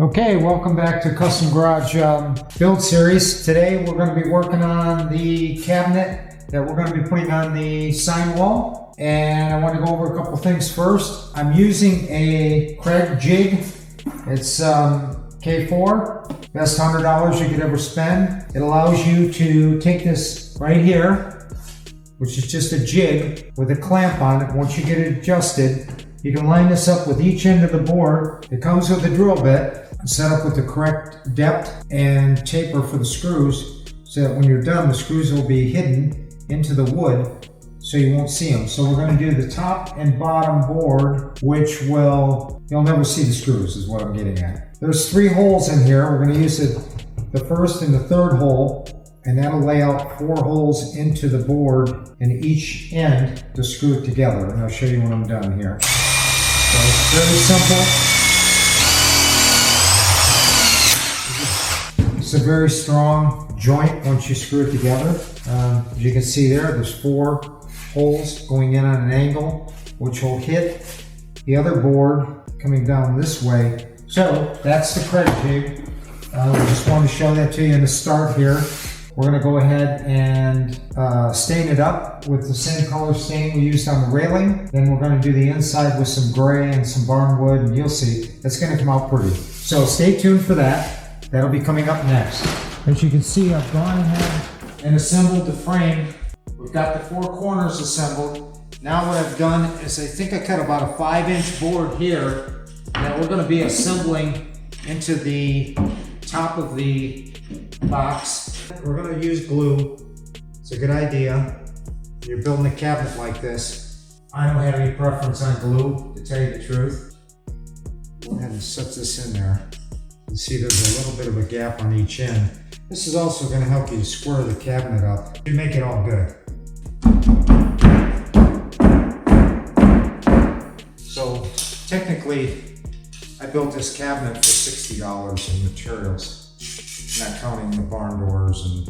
Okay, welcome back to Custom Garage Build Series. Today we're going to be working on the cabinet that we're going to be putting on the sign wall. And I want to go over a couple things first. I'm using a Craig jig. It's K4, best $100 you could ever spend. It allows you to take this right here, which is just a jig with a clamp on it. Once you get it adjusted, you can line this up with each end of the board. It comes with a drill bit, set up with the correct depth and taper for the screws, so that when you're done, the screws will be hidden into the wood so you won't see them. So we're going to do the top and bottom board, which you'll never see the screws is what I'm getting at. There's 3 holes in here. We're going to use the first and the third hole, and that'll lay out 4 holes into the board and each end to screw it together. And I'll show you when I'm done here. So it's very simple. It's a very strong joint once you screw it together. As you can see there's 4 holes going in on an angle, which will hit the other board coming down this way. So that's the Craig jig. I just wanted to show that to you in the start here. We're going to go ahead and stain it up with the same color stain we used on the railing. Then we're going to do the inside with some gray and some barnwood, and you'll see it's going to come out pretty. So stay tuned for that. That'll be coming up next. As you can see, I've gone ahead and assembled the frame. We've got the 4 corners assembled. Now what I've done is I think I cut about a 5-inch board here that we're going to be assembling into the top of the box. We're going to use glue. It's a good idea. When you're building a cabinet like this, I don't have any preference on glue, to tell you the truth. Go ahead and set this in there. You see there's a little bit of a gap on each end. This is also going to help you to square the cabinet up. You make it all good. So technically, I built this cabinet for $60 in materials, not counting the barn doors and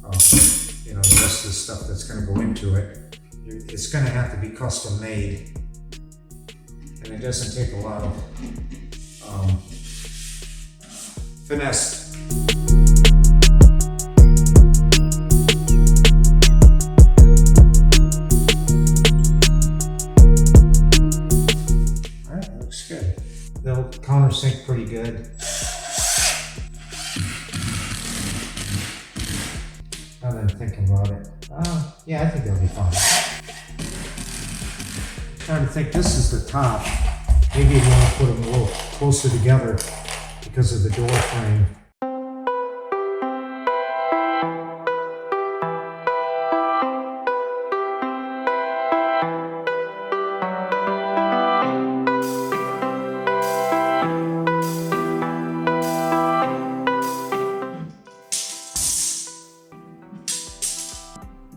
the rest of the stuff that's going to go into it. It's going to have to be custom made, and it doesn't take a lot of finesse. Alright, looks good. They'll countersink pretty good. Now that I'm thinking about it, yeah, I think they'll be fine. I'm trying to think, this is the top. Maybe you want to put them a little closer together because of the door frame.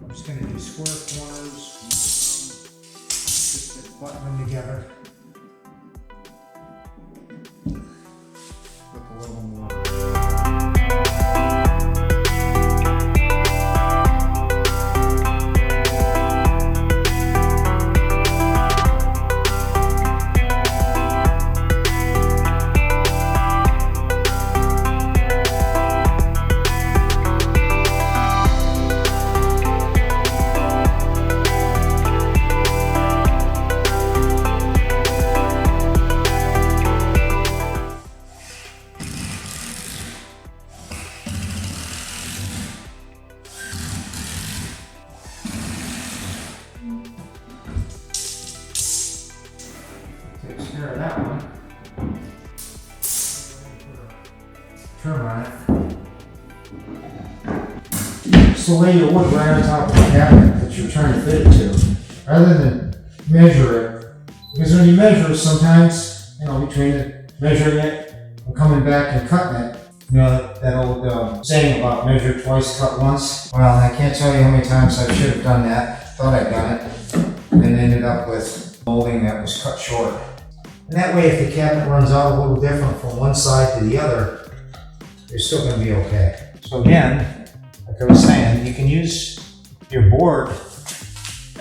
I'm just going to do square corners, just to button them together. A little more. Takes care of that one. Trim on it. Just lay your wood right on top of the cabinet that you're trying to fit it to, rather than measure it. Because when you measure, sometimes, between measuring it and coming back and cutting it, that old saying about measure twice, cut once. Well, I can't tell you how many times I should have done that, thought I'd done it, and ended up with molding that was cut short. And that way, if the cabinet runs out a little different from one side to the other, you're still going to be okay. So again, like I was saying, you can use your board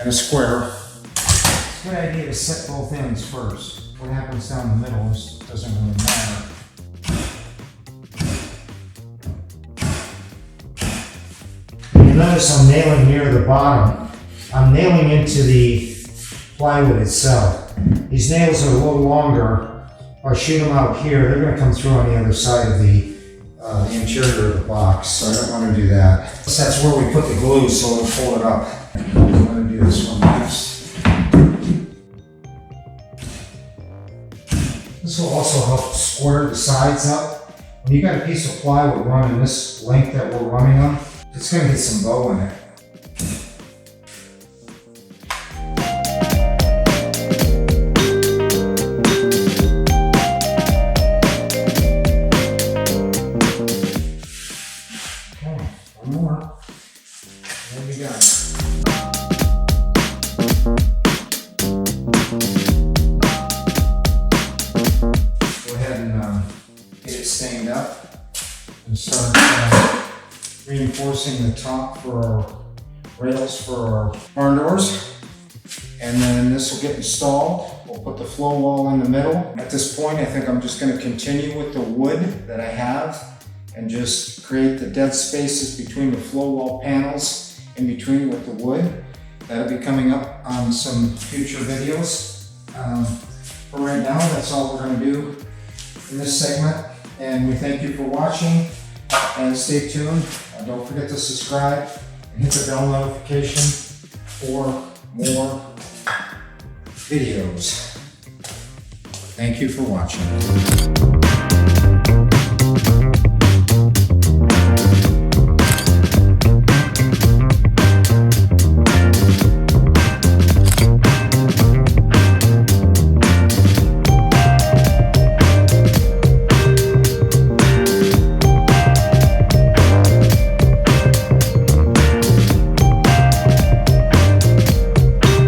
in a square. It's a good idea to set both ends first. What happens down the middle doesn't really matter. notice I'm nailing near the bottom. I'm nailing into the plywood itself. These nails are a little longer. If I shoot them out here, they're going to come through on the other side of the interior of the box, so I don't want to do that. That's where we put the glue, so we'll pull it up. I'm going to do this one next. This will also help square the sides up. When you got a piece of plywood running this length that we're running on, it's going to get some bow in it. Stained up and start reinforcing the top for our rails for our barn doors. And then this will get installed. We'll put the flow wall in the middle. At this point, I think I'm just going to continue with the wood that I have and just create the dead spaces between the flow wall panels in between with the wood. That'll be coming up on some future videos. For right now, that's all we're going to do in this segment. And we thank you for watching, and stay tuned. Don't forget to subscribe and hit the bell notification for more videos. Thank you for watching.